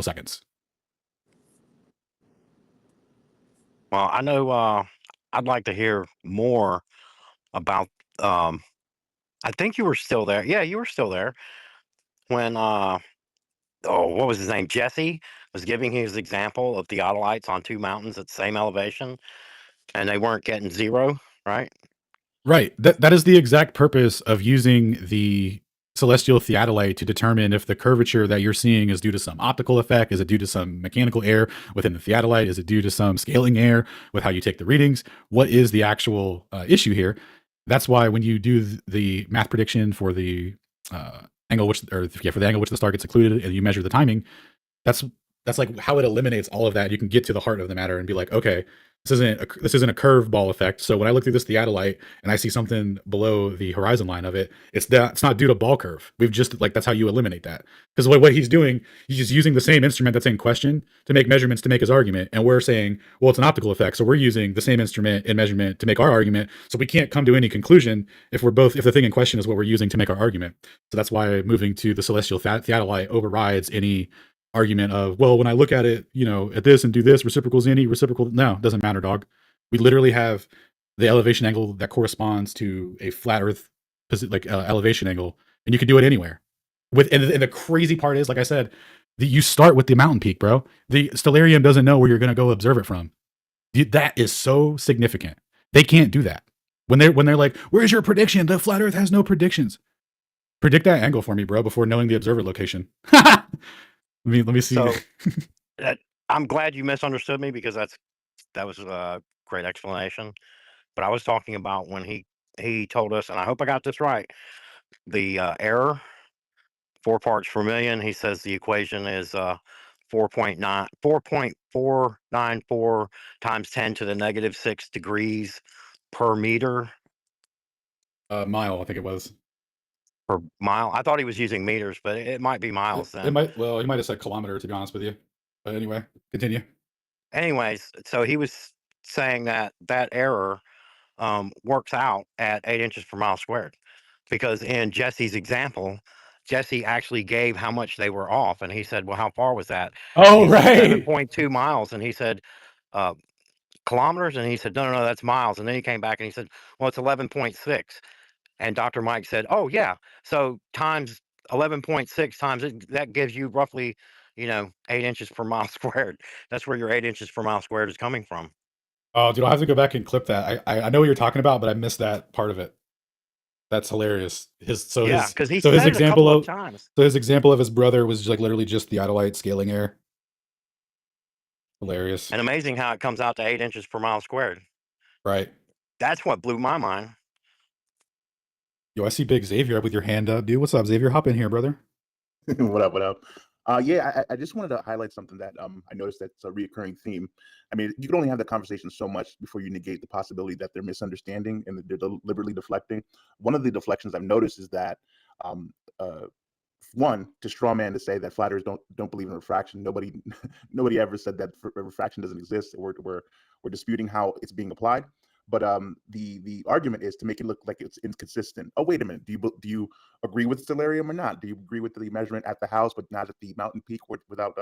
seconds. Well, I know I'd like to hear more about I think you were still there. Yeah, you were still there when oh, what was his name? Jesse was giving his example of theodolites on two mountains at the same elevation and they weren't getting zero, right? Right. That is the exact purpose of using the celestial theodolite to determine if the curvature that you're seeing is due to some optical effect. Is it due to some mechanical error within the theodolite? Is it due to some scaling error with how you take the readings? What is the actual issue here? That's why when you do the math prediction for the angle which, or yeah, for the angle which the star gets occluded, and you measure the timing, that's that's like how it eliminates all of that. You can get to the heart of the matter and be like, okay, this isn't a curveball effect. So when I look through this theodolite and I see something below the horizon line of it, it's not due to ball curve. We've just like that's how you eliminate that. Because what he's doing, he's just using the same instrument that's in question to make measurements to make his argument, and we're saying, well, it's an optical effect, so we're using the same instrument and measurement to make our argument. So we can't come to any conclusion if the thing in question is what we're using to make our argument. So that's why moving to the celestial theodolite overrides any argument of, well, when I look at it, at this and do this, reciprocal's any, reciprocal. No, it doesn't matter, dog. We literally have the elevation angle that corresponds to a flat Earth elevation angle, and you can do it anywhere. And the crazy part is, like I said, you start with the mountain peak, bro. The stellarium doesn't know where you're going to go observe it from. That is so significant. They can't do that when they're like, "Where's your prediction?" The flat Earth has no predictions. Predict that angle for me, bro, before knowing the observer location. Let me see. So I'm glad you misunderstood me because that was a great explanation. But I was talking about when he told us, and I hope I got this right, the error, 4 parts per million. He says the equation is 4.494 times 10 to the negative 6 degrees per meter Mile, I think it was. per mile. I thought he was using meters, but it might be miles It then. might, well, he might have said kilometer, to be honest with you. But anyway, continue. Anyways, so he was saying that that error works out at 8 inches per mile squared. Because in Jesse's example, Jesse actually gave how much they were off, and he said, "Well, how far was that?" And Oh, he said right. 7.2 miles, and he said, uh, "Kilometers?" And he said, "No, no, no, that's miles." And then he came back and he said, "Well, it's 11.6." And Dr. Mike said, "Oh, yeah, so times 11.6 times it, that gives you roughly, 8 inches per mile squared. That's where your 8 inches per mile squared is coming from." Oh, dude, I'll have to go back and clip that. I know what you're talking about, but I missed that part of it. That's hilarious. Yeah, because he So his said it a example couple of of times. his brother was like literally just the Theodolite scaling error. Hilarious. And amazing how it comes out to 8 inches per mile squared. Right. That's what blew my mind. Yo, I see Big Xavier up with your hand up, dude. What's up, Xavier? Hop in here, brother. What up? What up? Yeah, I just wanted to highlight something that I noticed that's a reoccurring theme. I mean, you can only have the conversation so much before you negate the possibility that they're misunderstanding and that they're deliberately deflecting. One of the deflections I've noticed is that um, uh, one to straw man to say that flat earthers don't believe in refraction. Nobody nobody ever said that refraction doesn't exist. We're disputing how it's being applied. But the argument is to make it look like it's inconsistent. Oh, wait a minute. Do you agree with stellarium or not? Do you agree with the measurement at the house, but not at the mountain peak without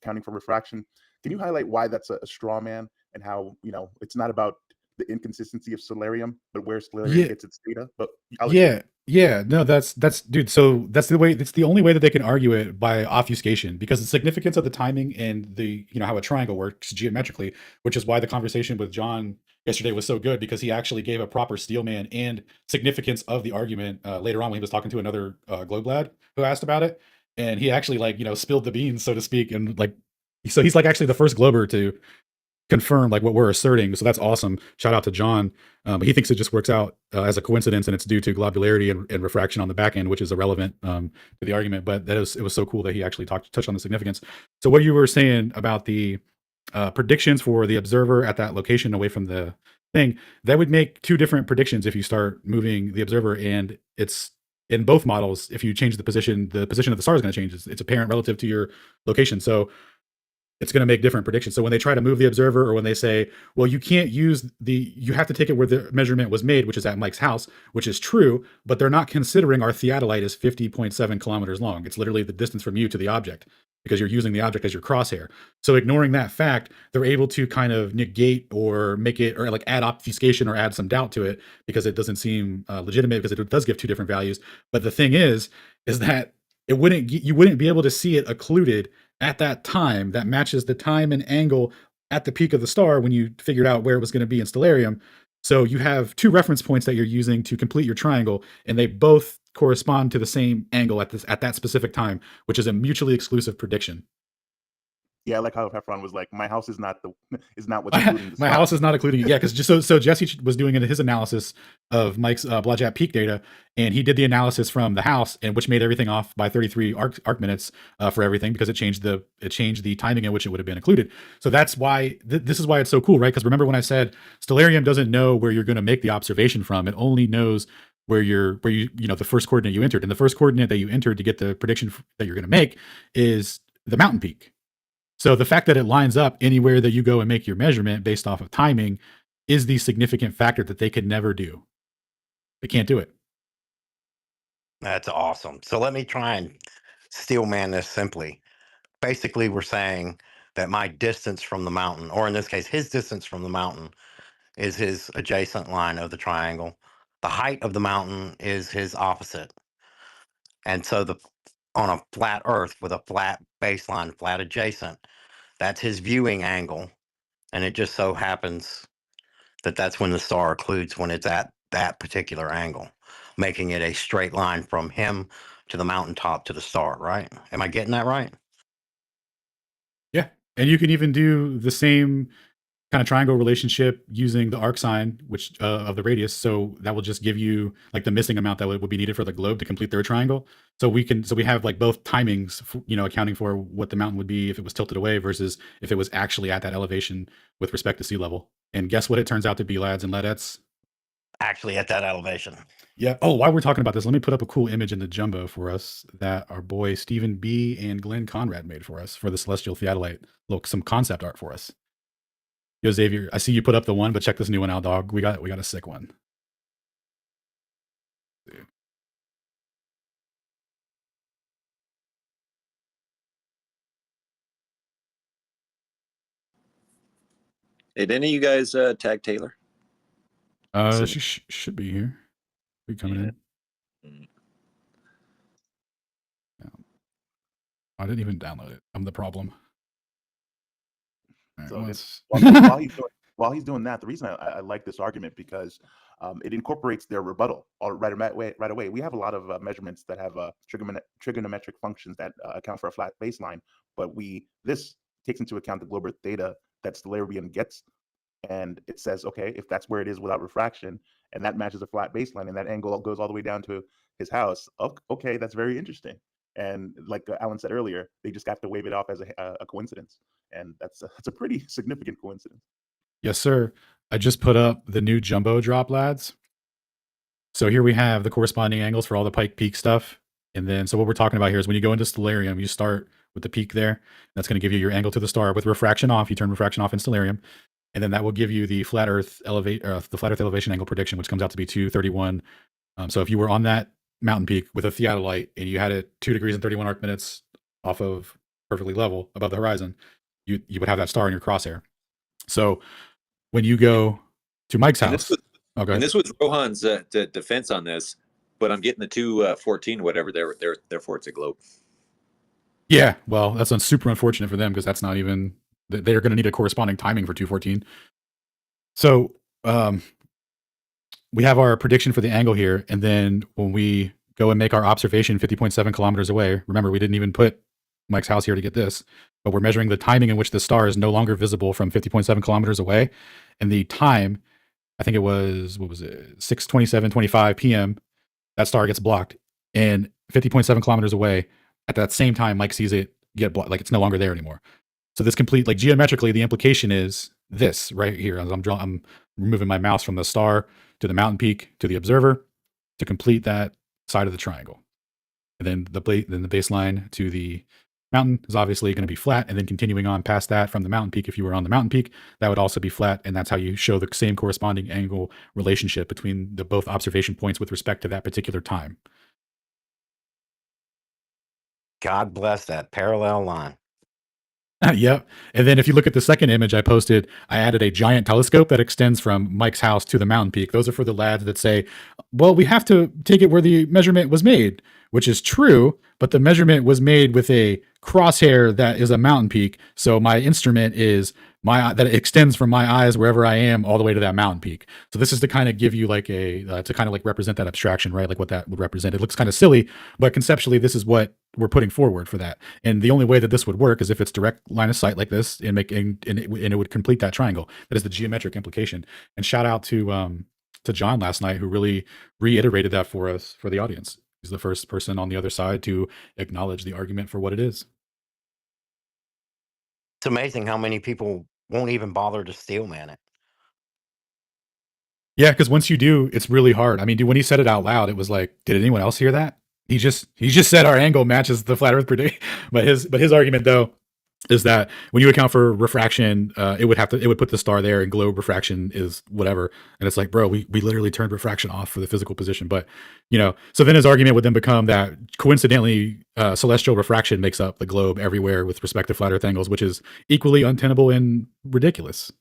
accounting for refraction? Can you highlight why that's a straw man and how it's not about the inconsistency of stellarium, but where stellarium Yeah, gets its data? But I'll let you go. yeah, yeah. No, that's dude. So that's the only way that they can argue it, by obfuscation, because the significance of the timing and the how a triangle works geometrically, which is why the conversation with John yesterday was so good, because he actually gave a proper steelman and significance of the argument later on when he was talking to another globe lad who asked about it, and he actually like spilled the beans, so to speak, and like so he's like actually the first glober to confirm like what we're asserting. So that's awesome. Shout out to John. He thinks it just works out as a coincidence, and it's due to globularity and refraction on the back end, which is irrelevant to the argument. But it was so cool that he actually touched on the significance. So what you were saying about the predictions for the observer at that location away from the thing, that would make two different predictions if you start moving the observer, and it's in both models. If you change the position of the star is going to change. It's apparent relative to your location. So it's going to make different predictions. So when they try to move the observer, or when they say, well, you have to take it where the measurement was made, which is at Mike's house, which is true, but they're not considering our theodolite is 50.7 kilometers long. It's literally the distance from you to the object. because you're using the object as your crosshair. So ignoring that fact, they're able to kind of negate or make it, or like add obfuscation or add some doubt to it, because it doesn't seem legitimate, because it does give two different values. But the thing is that you wouldn't be able to see it occluded at that time that matches the time and angle at the peak of the star when you figured out where it was going to be in stellarium. So you have two reference points that you're using to complete your triangle, and they both correspond to the same angle at that specific time, which is a mutually exclusive prediction. Yeah, I like how Heffron was like, my house is not what's including the My star. house is not including it. Yeah, because so Jesse was doing his analysis of Mike's Blodgett peak data, and he did the analysis from the house, and which made everything off by 33 arc minutes for everything, because it changed the timing in which it would have been included. So that's why this is why it's so cool, right? Because remember when I said Stellarium doesn't know where you're going to make the observation from; it only knows where you the first coordinate you entered, and the first coordinate that you entered to get the prediction that you're going to make is the mountain peak. So the fact that it lines up anywhere that you go and make your measurement based off of timing is the significant factor that they could never do. They can't do it. That's awesome. So let me try and steel man this simply. Basically, we're saying that my distance from the mountain, or in this case, his distance from the mountain, is his adjacent line of the triangle. The height of the mountain is his opposite. And so on a flat Earth with a flat baseline, flat adjacent, that's his viewing angle. And it just so happens that that's when the star occludes, when it's at that particular angle, making it a straight line from him to the mountaintop to the star, right? Am I getting that right? Yeah. And you can even do the same kind of triangle relationship using the arc sign, which of the radius. So that will just give you like the missing amount that would be needed for the globe to complete their triangle. So we have like both timings, accounting for what the mountain would be if it was tilted away versus if it was actually at that elevation with respect to sea level. And guess what it turns out to be, lads and ladettes? Actually at that elevation. Yeah. Oh, while we're talking about this, let me put up a cool image in the jumbo for us that our boy Stephen B and Glenn Conrad made for us for the celestial theodolite. Look, some concept art for us. Yo, Xavier, I see you put up the one, but check this new one out, dog. We got a sick one. Hey, did any of you guys tag Taylor? She should be here. Be coming in. Yeah. I didn't even download it. I'm the problem. Right, So while he's doing that, the reason I like this argument because it incorporates their rebuttal right away. We have a lot of measurements that have trigonometric functions that account for a flat baseline, but this takes into account the globe Earth data that Stellarium gets, and it says, okay, if that's where it is without refraction, and that matches a flat baseline, and that angle goes all the way down to his house, okay, that's very interesting. And like Alan said earlier, they just have to wave it off as a coincidence, and that's a pretty significant coincidence. Yes, sir. I just put up the new jumbo drop, lads. So here we have the corresponding angles for all the Pike Peak stuff. And then, so what we're talking about here is when you go into Stellarium, you start with the peak there. That's going to give you your angle to the star with refraction off. You turn refraction off in Stellarium. And then that will give you the flat Earth elevation angle prediction, which comes out to be 231. So if you were on that mountain peak with a theodolite and you had it 2 degrees and 31 arc minutes off of perfectly level above the horizon, you would have that star in your crosshair. So when you go to Mike's house, and this was Rohan's defense on this, but I'm getting the 214 whatever. Therefore, it's a globe. Yeah, well, that's super unfortunate for them because that's not even. They're going to need a corresponding timing for 214. So we have our prediction for the angle here, and then when we go and make our observation 50.7 kilometers away, remember we didn't even put Mike's house here to get this, but we're measuring the timing in which the star is no longer visible from 50.7 kilometers away, and the time, I think it was, 6:27:25 p.m. That star gets blocked, and 50.7 kilometers away at that same time, Mike sees it get blocked, like it's no longer there anymore. So this complete, like geometrically, the implication is this right here. As I'm removing my mouse from the star to the mountain peak to the observer to complete that side of the triangle, and then the baseline to the mountain is obviously going to be flat, and then continuing on past that from the mountain peak, if you were on the mountain peak, that would also be flat, and that's how you show the same corresponding angle relationship between the both observation points with respect to that particular time. God bless that parallel line. Yep. And then if you look at the second image I posted, I added a giant telescope that extends from Mike's house to the mountain peak. Those are for the lads that say, well, we have to take it where the measurement was made, which is true, but the measurement was made with a crosshair that is a mountain peak. So my instrument is that extends from my eyes wherever I am all the way to that mountain peak. So this is to kind of give you like to kind of like represent that abstraction, right? Like what that would represent. It looks kind of silly, but conceptually, this is what we're putting forward for that. And the only way that this would work is if it's direct line of sight like this, and it would complete that triangle. That is the geometric implication. And shout out to John last night, who really reiterated that for us, for the audience. He's the first person on the other side to acknowledge the argument for what it is. It's amazing how many people won't even bother to steel man it. Yeah, because once you do, it's really hard. I mean, dude, when he said it out loud, it was like, did anyone else hear that? He just said our angle matches the flat Earth prediction. But his argument though is that when you account for refraction, it would put the star there, and globe refraction is whatever. And it's like, bro, we literally turned refraction off for the physical position. But so then his argument would then become that coincidentally, celestial refraction makes up the globe everywhere with respect to flat Earth angles, which is equally untenable and ridiculous.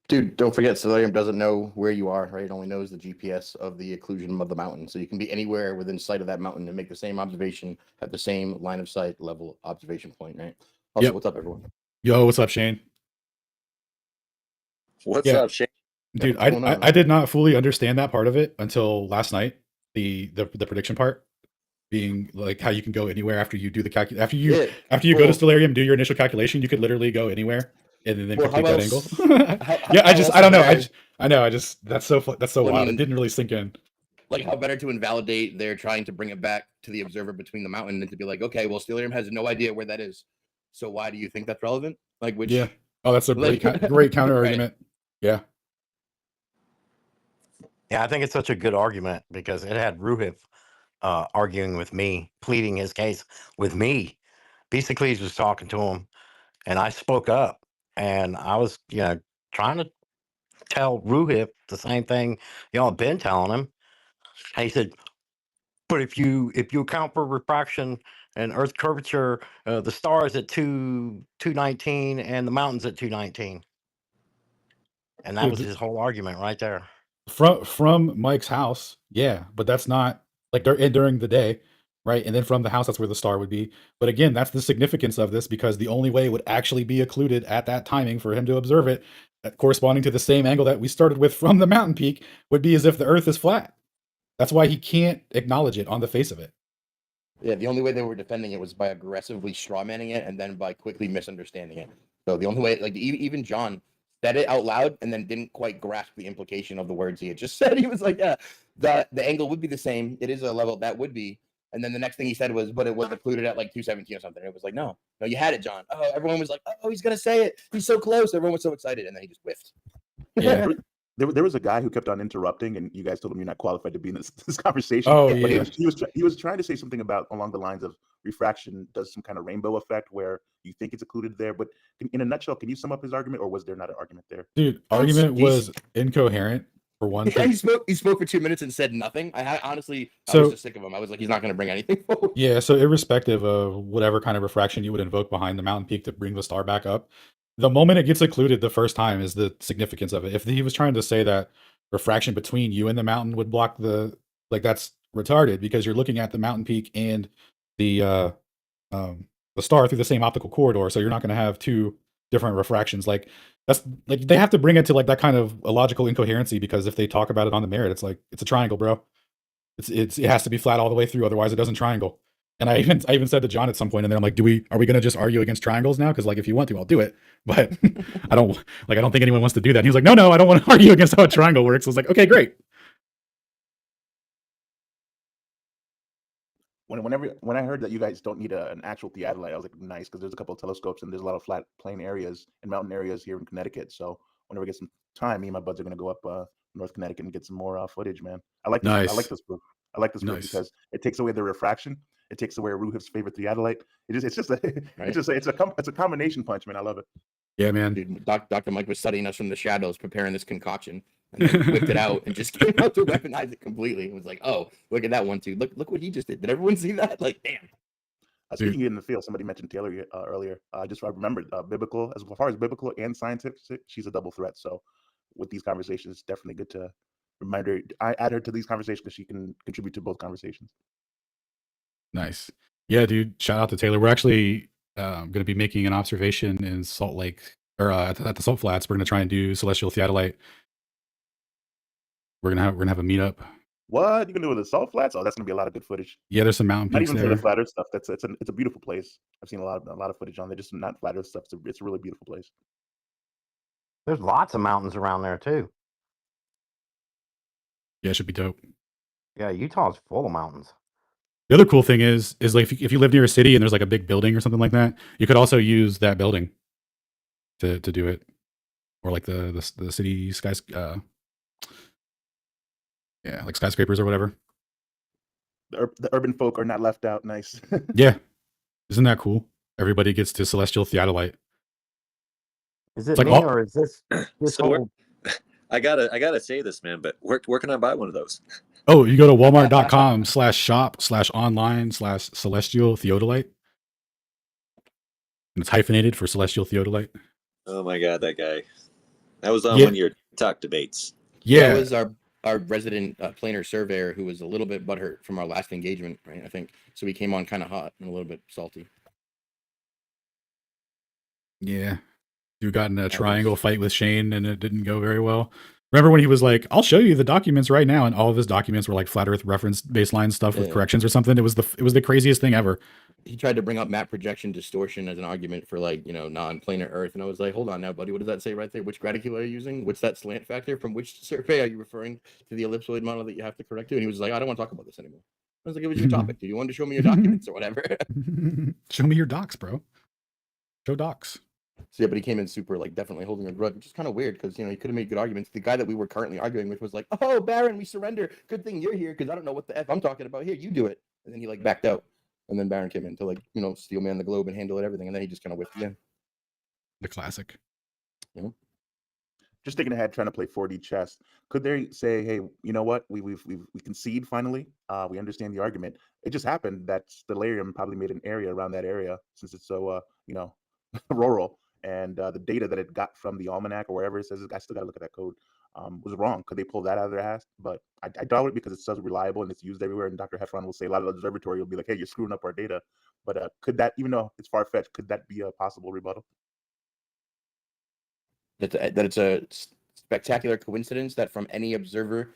Dude, don't forget, Stellarium doesn't know where you are, right? It only knows the GPS of the occlusion of the mountain. So you can be anywhere within sight of that mountain and make the same observation at the same line of sight level observation point, right? Also, Yep. What's up, everyone? Yo, what's up, Shane? What's Yeah. up, Shane? Dude, What's going on, I did not fully understand that part of it until last night. The prediction part being like how you can go anywhere after you do the after you go to Stellarium, do your initial calculation, you could literally go anywhere and then complete that angle. Yeah, I don't know. I know. That's so wild. It didn't really sink in. Like, how better to invalidate they're trying to bring it back to the observer between the mountain and to be like, okay, well, Stellarium has no idea where that is. So why do you think that's relevant? Like, which? Yeah. Oh, that's a great counter Right. argument. Yeah. Yeah, I think it's such a good argument because it had Ruhif arguing with me, pleading his case with me. Basically, he was talking to him, and I spoke up, and I was, trying to tell Ruhif the same thing y'all have been telling him. And he said, but if you account for refraction and Earth curvature, the star is at 219 and the mountain's at 219. And that was his whole argument right there. From Mike's house, yeah, but that's not like during the day, right? And then from the house, that's where the star would be. But again, that's the significance of this, because the only way it would actually be occluded at that timing for him to observe it, corresponding to the same angle that we started with from the mountain peak, would be as if the Earth is flat. That's why he can't acknowledge it on the face of it. Yeah, the only way they were defending it was by aggressively strawmanning it and then by quickly misunderstanding it. So the only way, like even John said it out loud and then didn't quite grasp the implication of the words he had just said. He was like, yeah, the angle would be the same. It is a level that would be. And then the next thing he said was, but it was occluded at like 217 or something. It was like, no, you had it, John. Oh, everyone was like, oh, he's going to say it. He's so close. Everyone was so excited. And then he just whiffed. Yeah. There was a guy who kept on interrupting, and you guys told him you're not qualified to be in this conversation. Oh, But yeah. he was trying to say something about along the lines of refraction does some kind of rainbow effect where you think it's occluded there. But in a nutshell, can you sum up his argument, or was there not an argument there? Dude, argument was incoherent for one Yeah, thing. he spoke for 2 minutes and said nothing. I was just sick of him. I was like, he's not going to bring anything forward. Yeah, so irrespective of whatever kind of refraction you would invoke behind the mountain peak to bring the star back up, the moment it gets occluded the first time is the significance of it. If he was trying to say that refraction between you and the mountain would block that's retarded, because you're looking at the mountain peak and the star through the same optical corridor, so you're not going to have two different refractions. Like, that's like, they have to bring it to like that kind of illogical incoherency, because if they talk about it on the merit, it's like, it's a triangle, bro. It has to be flat all the way through, otherwise it doesn't triangle. And I even said to John at some point, and then I'm like, are we going to just argue against triangles now? Because like, if you want to, I'll do it, but I don't think anyone wants to do that. And he was like, no, I don't want to argue against how a triangle works. I was like, okay, great. When I heard that you guys don't need an actual theodolite, I was like, nice, because there's a couple of telescopes and there's a lot of flat plain areas and mountain areas here in Connecticut. So whenever we get some time, me and my buds are going to go up North Connecticut and get some more footage, man. I like this. Nice. I like this book. I like this book Nice. because it takes away the refraction. It takes away Ruhif's favorite theodolite. It's a combination punch, man. I love it. Yeah, man. Dude, Dr. Mike was studying us from the shadows, preparing this concoction, and then whipped it out and just came out to weaponize it completely. It was like, oh, look at that one, too. Look what he just did. Did everyone see that? Like, damn. Speaking in the field, somebody mentioned Taylor earlier. I remembered biblical, as far as biblical and scientific, she's a double threat. So with these conversations, it's definitely good to remind her. I add her to these conversations because she can contribute to both conversations. Nice. Yeah, dude. Shout out to Taylor. We're actually going to be making an observation in Salt Lake or at the Salt Flats. We're going to try and do celestial theodolite. We're gonna have a meetup. What you gonna do with the Salt Flats? Oh, that's gonna be a lot of good footage. Yeah, there's some mountain Not peaks even for there. the flat Earth stuff. It's a beautiful place. I've seen a lot of footage on there. Just not flat Earth stuff. It's a really beautiful place. There's lots of mountains around there too. Yeah, it should be dope. Yeah, Utah's full of mountains. The other cool thing is like if you live near a city and there's like a big building or something like that, you could also use that building to do it, or like the city yeah, like skyscrapers or whatever. The urban folk are not left out. Nice. Yeah, isn't that cool? Everybody gets to celestial theodolite. Is it like me all- or is this So whole? I gotta say this, man, but where can I buy one of those? Oh, you go to walmart.com/shop/online/celestial theodolite. And it's hyphenated for celestial theodolite. Oh my god, that guy. That was on Yeah. one of your TikTok debates. Yeah, That was our resident planar surveyor who was a little bit butthurt from our last engagement, right? I think so. He came on kind of hot and a little bit salty. yeah. You got in a triangle fight with Shane and it didn't go very well. Remember when he was like, "I'll show you the documents right now," and all of his documents were like flat Earth reference baseline stuff with Yeah. corrections or something. It was the craziest thing ever. He tried to bring up map projection distortion as an argument for like non-planar Earth, and I was like, hold on now, buddy, what does that say right there? Which graticule are you using? What's that slant factor? From which survey are you referring to the ellipsoid model that you have to correct to? And he was like, I don't want to talk about this anymore. I was like, it was your topic. Did you want to show me your documents or whatever? Show me your docs, bro. Show docs. So yeah, but he came in super like definitely holding a grudge, which is kind of weird because he could have made good arguments. The guy that we were currently arguing with was like, "Oh, Baron, we surrender. Good thing you're here because I don't know what the f I'm talking about. Here, you do it." And then he like backed out, and then Baron came in to steel man the globe and handle it everything, and then he just kind of whiffed again. The classic. Just thinking ahead, trying to play 4D chess. Could they say, "Hey, you know what? We concede finally. We understand the argument. It just happened that Stellarium probably made an area around that area since it's so rural, and the data that it got from the almanac or wherever it says, I still got to look at that code, was wrong. Could they pull that out of their ass? But I doubt it because it's so reliable and it's used everywhere. And Dr. Heffron will say a lot of the observatory will be like, "Hey, you're screwing up our data." But could that, even though it's far fetched, could that be a possible rebuttal? That it's a spectacular coincidence that from any observer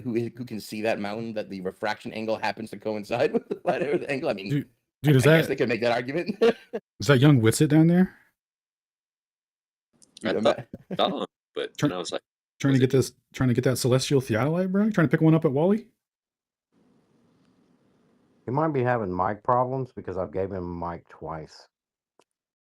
who can see that mountain, that the refraction angle happens to coincide with the flat Earth angle. I mean, Dude, I guess they could make that argument. is that young Witsit down there? I thought, but Turn- I was like, Trying to get that celestial theodolite, bro? Trying to pick one up at Wally? He might be having mic problems because I've gave him a mic twice.